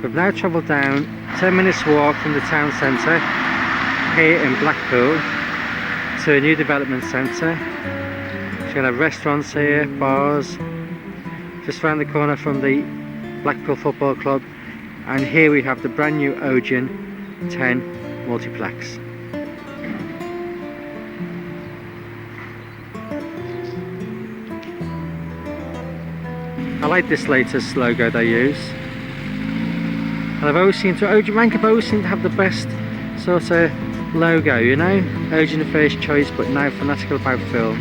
We've now travelled down 10 minutes walk from the town centre here in Blackpool to a new development centre. So you're going to have restaurants here, bars, just round the corner from the Blackpool Football Club, and here we have the brand new Odeon 10 multiplex. I like this latest logo they use. And I've always seemed to, Odeon Rank have always seemed to have the best sort of logo, you know? Odeon the first choice, but now fanatical about film.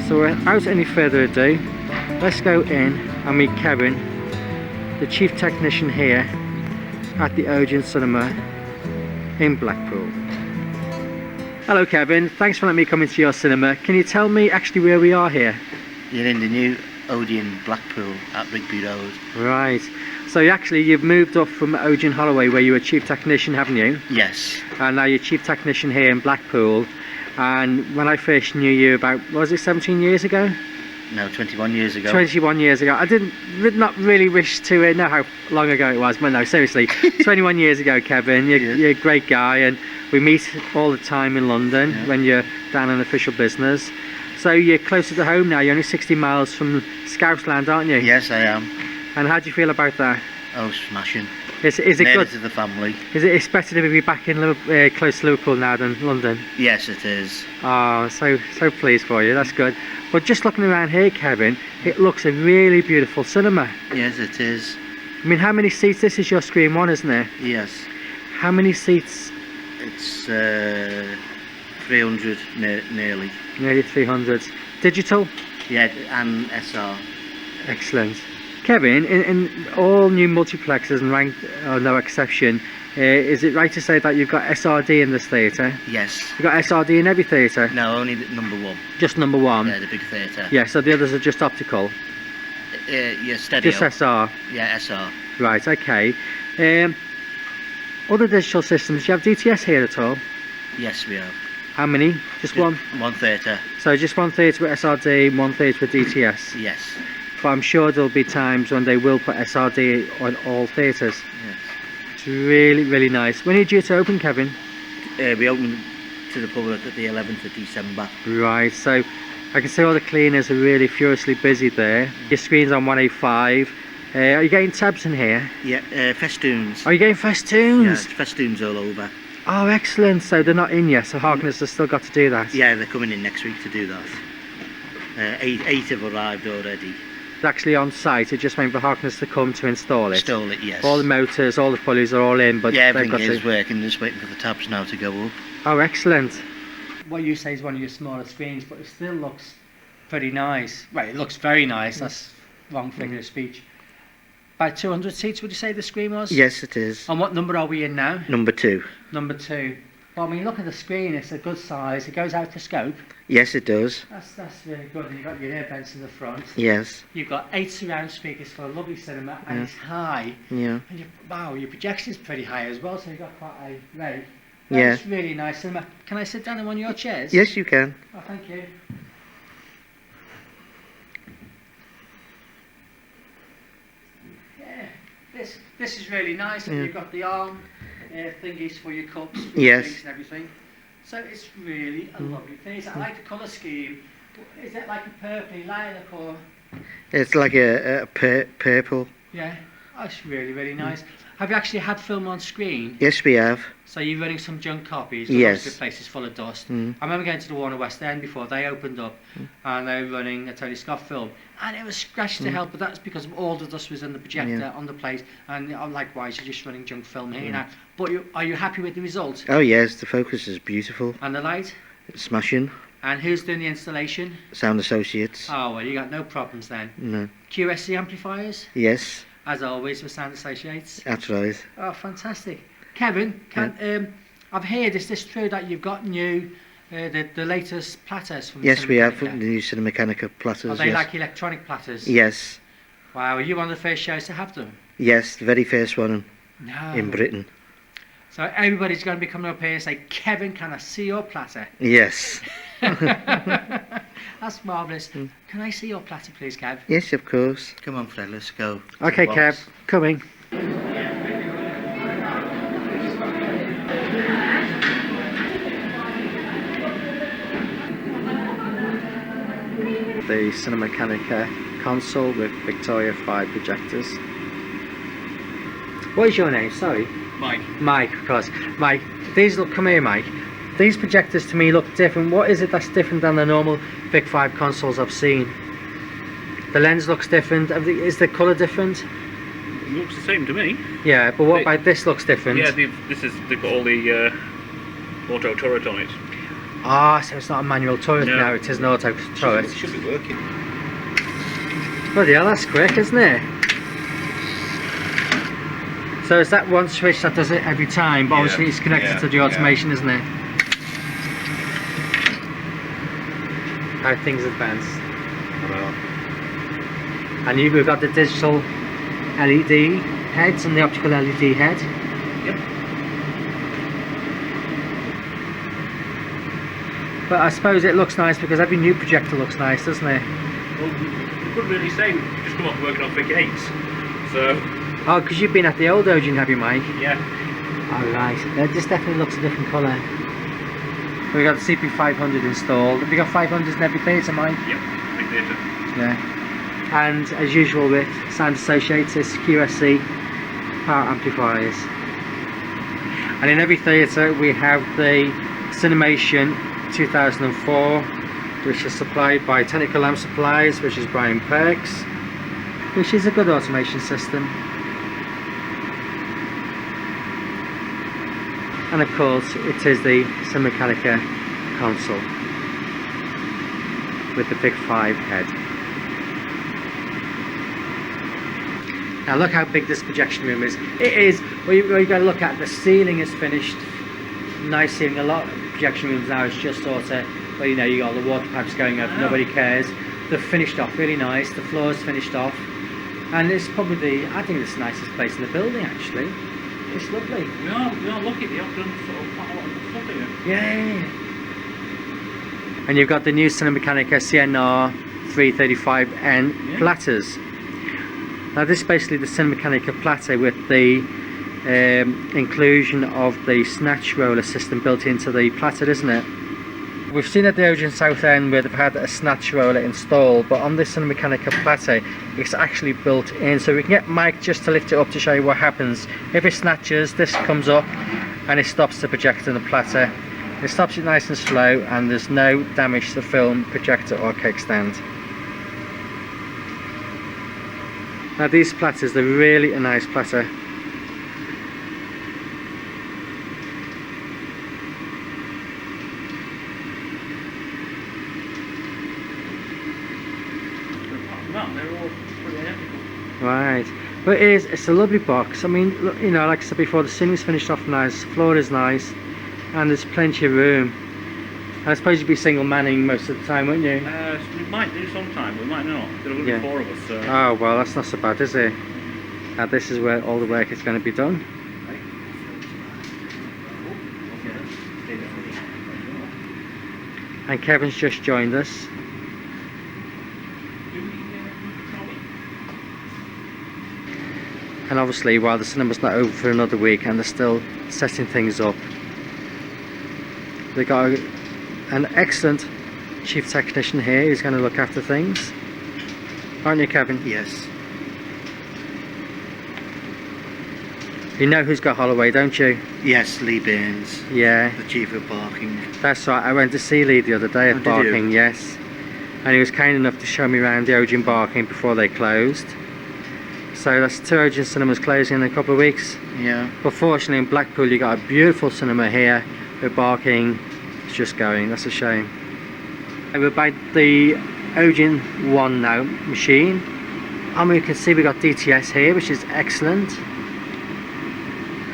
So without any further ado, let's go in and meet Kevin, the chief technician here at the Odeon Cinema in Blackpool. Hello Kevin, thanks for letting me come into your cinema. Can you tell me actually where we are here? You're in the new Odeon Blackpool at Rigby Road. Right. So you've moved up from Odeon Holloway where you were chief technician, haven't you? Yes. And now you're chief technician here in Blackpool. And when I first knew you about, was it 17 years ago? No, 21 years ago. 21 years ago. I did not really wish to know how long ago it was, but no, seriously. 21 years ago, Kevin, you're a great guy, and we meet all the time in London when you're down on official business. So you're closer to home now, you're only 60 miles from Scousland, aren't you? Yes, I am. And how do you feel about that? Oh, smashing. Is it good? To the family. It's better to be back in close to Liverpool now than London? Yes, it is. Oh, so pleased for you, that's good. But just looking around here, Kevin, it looks a really beautiful cinema. Yes, it is. I mean, how many seats? This is your screen one, isn't it? Yes. How many seats? It's 300 nearly. Nearly 300. Digital? Yeah, and SR. Excellent. Kevin, in all new multiplexes and Rank no exception, is it right to say that you've got SRD in this theatre? Yes. You've got SRD in every theatre? No, only number one. Just number one? Yeah, the big theatre. Yeah, so the others are just optical? Yeah, stereo. Just SR? Yeah, SR. Right, okay. Other digital systems, do you have DTS here at all? Yes, we have. How many? Just one? One theatre. So just one theatre with SRD, one theatre with DTS? Yes. But I'm sure there'll be times when they will put SRD on all theatres. Yes. It's really, really nice. When are you due to open, Kevin? We open to the public at the 11th of December. Right, so I can see all the cleaners are really furiously busy there. Your screen's on 185. Are you getting tabs in here? Yeah, festoons. Are you getting festoons? Yeah, festoons all over. Oh, excellent. So they're not in yet, so Harkness has still got to do that? Yeah, they're coming in next week to do that. Eight have arrived already. It's actually on site, it just waiting for Harkness to come to install it? Install it, yes. All the motors, all the pulleys are all in, but yeah, they've got everything is working, just waiting for the tabs now to go up. Oh, excellent. What you say is one of your smaller screens, but it still looks pretty nice. Well, it looks very nice, that's wrong figure of speech. About 200 seats, would you say the screen was? Yes, it is. And what number are we in now? Number 2. Number 2. Well, I mean, look at the screen, it's a good size, it goes out to scope. Yes, it does. That's really good, and you've got your ear vents in the front. Yes. You've got 8 surround speakers for a lovely cinema, and it's high. Yeah. And wow, your projection's pretty high as well, so you've got quite a rate. Yeah. That's really nice cinema. Can I sit down in one of your chairs? Yes, you can. Oh, thank you. Yeah, this is really nice. And you've got the arm thingies for your cups, for your drinks and everything. So it's really a lovely thing. I like the colour scheme. Is it like a purpley lilac or? It's like a purple. Yeah, that's really, really nice. Have you actually had film on screen? Yes, we have. So you're running some junk copies? Yes. The place is full of dust. I remember going to the Warner West End before they opened up, and they were running a Tony Scott film, and it was scratched to hell, but that's because of all the dust was in the projector on the place, and likewise you're just running junk film here now. But are you happy with the result? Oh yes, the focus is beautiful. And the light? It's smashing. And who's doing the installation? Sound Associates. Oh well, you got no problems then. No. QSC amplifiers? Yes. As always with Sound Associates? That's right. Oh, fantastic. Kevin, I've heard, is this true that you've got new, the latest platters from Yes, we have, Cinemacanica? the new Cinemacanica platters. Are they like electronic platters? Yes. Wow, are you one of the first shows to have them? Yes, the very first one No. in Britain. So everybody's going to be coming up here and say, Kevin, can I see your platter? Yes. That's marvellous. Can I see your platter, please, Kev? Yes, of course. Come on, Fred, let's go. Okay, Kev, coming. The Cinemacanica console with Victoria 5 projectors. What is your name? Sorry. Mike. Mike, of course. Mike, these look, come here Mike. These projectors to me look different. What is it that's different than the normal Vic 5 consoles I've seen? The lens looks different. Is the colour different? It looks the same to me. Yeah, but what about this looks different? Yeah, they've got all the auto turret on it. Ah, so it's not a manual turret No. now, it is an auto turret. It should be working. Bloody hell, that's quick, isn't it? So is that one switch that does it every time, but Yeah, obviously it's connected yeah, to the automation, isn't it? How things advance. Well, And we've got the digital LED heads and the optical LED head. Yep. But I suppose it looks nice because every new projector looks nice, doesn't it? Well, we couldn't really say. We've just come off working on Vic 8s. So, Oh, because you've been at the old Odeon, have you, Mike? yeah. Oh, right. This definitely looks a different colour. We've got the CP500 installed. Have you got 500s in every theatre, Mike? Yep. Big theatre. Yeah. And as usual with sound associators, QSC, power amplifiers. And in every theatre we have the Cinemation 2004, which is supplied by Technical Lamp Supplies, which is Brian Perks, which is a good automation system. And of course it is the Cinemacanica console with the Vic 5 head. Now look how big this projection room is. It is, well you've got to look at, the ceiling is finished, nice ceiling. A lot of projection rooms now is just sort of, well you know, you got the water pipes going up, nobody cares. They're finished off really nice, the floor's finished off. And it's probably, I think it's the nicest place in the building actually. It's lovely. We are lucky. They have done sort of quite a lot of stuff here. Yeah. And you've got the new Cinemacanica CNR 335N platters. Now this is basically the Cinemacanica platter with the inclusion of the snatch roller system built into the platter, isn't it? We've seen at the Odeon South End where they've had a snatch roller installed, but on this Cinemacanica platter it's actually built in, so we can get Mike just to lift it up to show you what happens. If it snatches, this comes up and it stops the projector and the platter. It stops it nice and slow, and there's no damage to the film, projector or kickstand. Now these platters, they're really a nice platter. They're all pretty identical. Right, but it's a lovely box. I mean, look, you know, like I said before, the ceiling's finished off nice, the floor is nice, and there's plenty of room. I suppose you'd be single manning most of the time, wouldn't you? We might do sometime, we might not. There are going to be 4 of us, so... Oh well, that's not so bad, is it? Now this is where all the work is going to be done. And Kevin's just joined us. And obviously, while the cinema's not over for another week and they're still setting things up, they got an excellent chief technician here who's going to look after things. Aren't you, Kevin? yes. You know who's got Holloway, don't you? Yes, Lee Burns, Yeah, the chief of parking. that's right. I went to see Lee the other day Oh, at did you? Barking, yes. And he was kind enough to show me around the Odeon Barking before they closed. So that's 2 Odeon cinemas closing in a couple of weeks. Yeah. But fortunately in Blackpool you got a beautiful cinema here, with Barking it's just going. That's a shame. We're by the Odeon 1 now machine, and we can see we've got DTS here, which is excellent.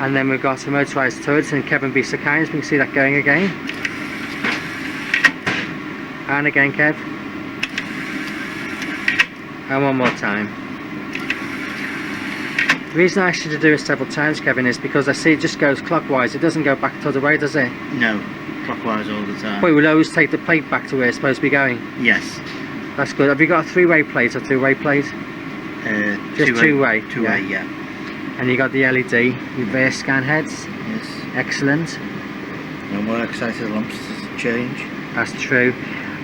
And then we've got a motorised turrets, and Kevin be so kind, we can see that going again. And again, Kev. And one more time. The reason I asked you to do it several times, Kevin, is because I see it just goes clockwise. It doesn't go back the other way, does it? No, clockwise all the time. But we'll always take the plate back to where it's supposed to be going. Yes. That's good. Have you got a 3-way plate or 2-way plate? Just two-way. Two-way, yeah. And you got the LED reverse scan heads. Yes. Excellent. No more excited lamps to change. That's true.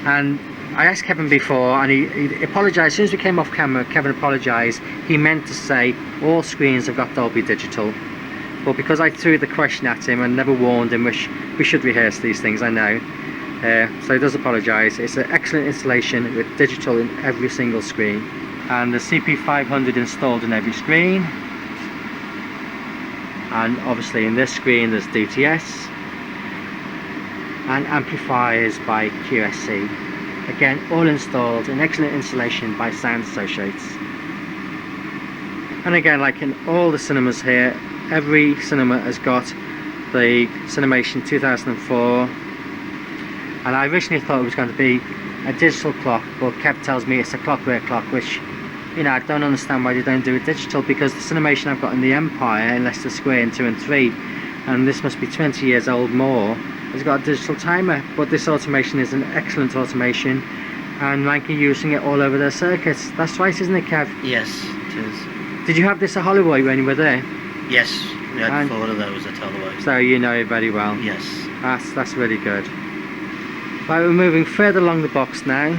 And I asked Kevin before, and he apologised. As soon as we came off camera, Kevin apologised. He meant to say all screens have got Dolby Digital. But because I threw the question at him and never warned him, which we should rehearse these things, I know. So he does apologise. It's an excellent installation with digital in every single screen. And the CP500 installed in every screen. And obviously in this screen there's DTS. And amplifiers by QSC. Again, all installed, an excellent installation by Sound Associates. And again, like in all the cinemas here, every cinema has got the Cinemation 2004. And I originally thought it was going to be a digital clock, but Kev tells me it's a clockwork clock, which, you know, I don't understand why they don't do it digital, because the Cinemation I've got in the Empire in Leicester Square in 2 and 3, and this must be 20 years old more, it's got a digital timer. But this automation is an excellent automation, and Rank are using it all over their circuits. That's right, isn't it, Kev? Yes, it is. Did you have this at Holloway when you were there? Yes, we had And 4 of those at Holloway. So you know it very well. Yes. That's really good. Right, we're moving further along the box now.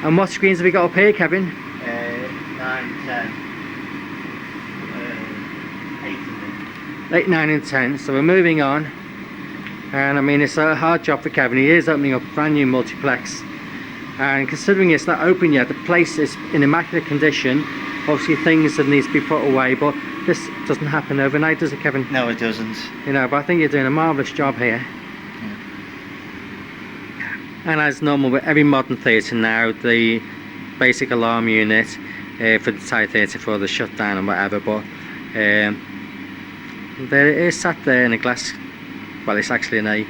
And what screens have we got up here, Kevin? 9, 10, 8 of them. 8, 9 and 10. So we're moving on. And I mean, it's a hard job for Kevin. He is opening up a brand new multiplex. And considering it's not open yet, the place is in immaculate condition. Obviously things that need to be put away, but this doesn't happen overnight, does it, Kevin? No, it doesn't. You know, but I think you're doing a marvellous job here. And as normal with every modern theatre now, the basic alarm unit for the entire theatre for the shutdown and whatever, but there it is sat there in a glass, well, it's actually in a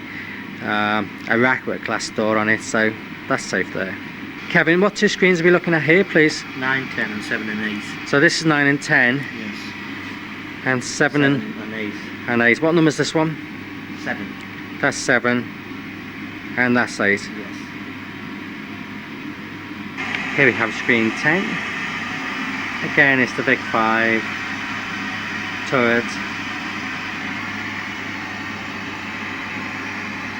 rack with a glass door on it, so that's safe there. Kevin, what 2 screens are we looking at here, please? 9, 10 and 7 and 8. So this is 9 and 10. Yes. And 7 and 8. and 8. What number is this one? 7. That's 7. And that's 8. Yes. Here we have screen 10. Again, it's the Vic 5 turret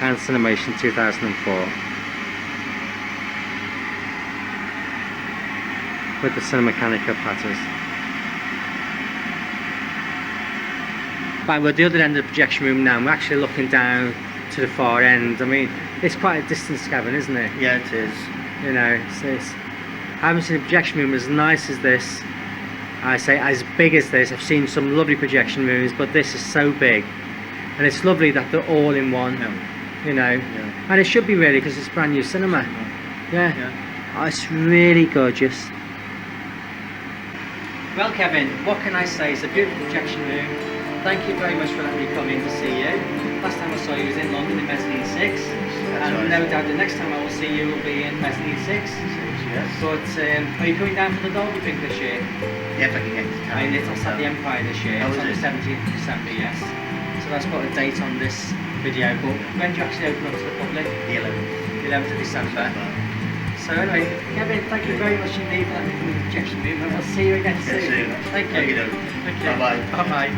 and Cinemation 2004 with the Cinemeccanica platters. Right, we're at the other end of the projection room now. We're actually looking down to the far end. I mean, it's quite a distance, Kevin, isn't it? Yeah, it is. You know, I haven't seen a projection room as nice as this. I say as big as this. I've seen some lovely projection rooms, but this is so big, and it's lovely that they're all in one. No. You know, Yeah. and it should be really, because it's brand new cinema. Yeah. Yeah. Oh, it's really gorgeous. Well, Kevin, what can I say? It's a beautiful projection room. Thank you very much for letting me come in to see you. Last time I saw you was in London in Mezzanine 6, and right. no doubt the next time I will see you will be in Mezzanine 6. Yes. But are you coming down for the Dolby thing this year? Yeah, if I can get to I town. mean, it's at the Empire this year. Oh, It's on the is it? 17th of December, yes. So that's got a date on this video. But when do you actually open up to the public? The 11th. The 11th of December. So anyway, Kevin, thank you very much indeed for letting me come in the projection room, and we'll see you again soon. soon. Thank you. Okey-doke. Thank you. Bye-bye. Bye-bye.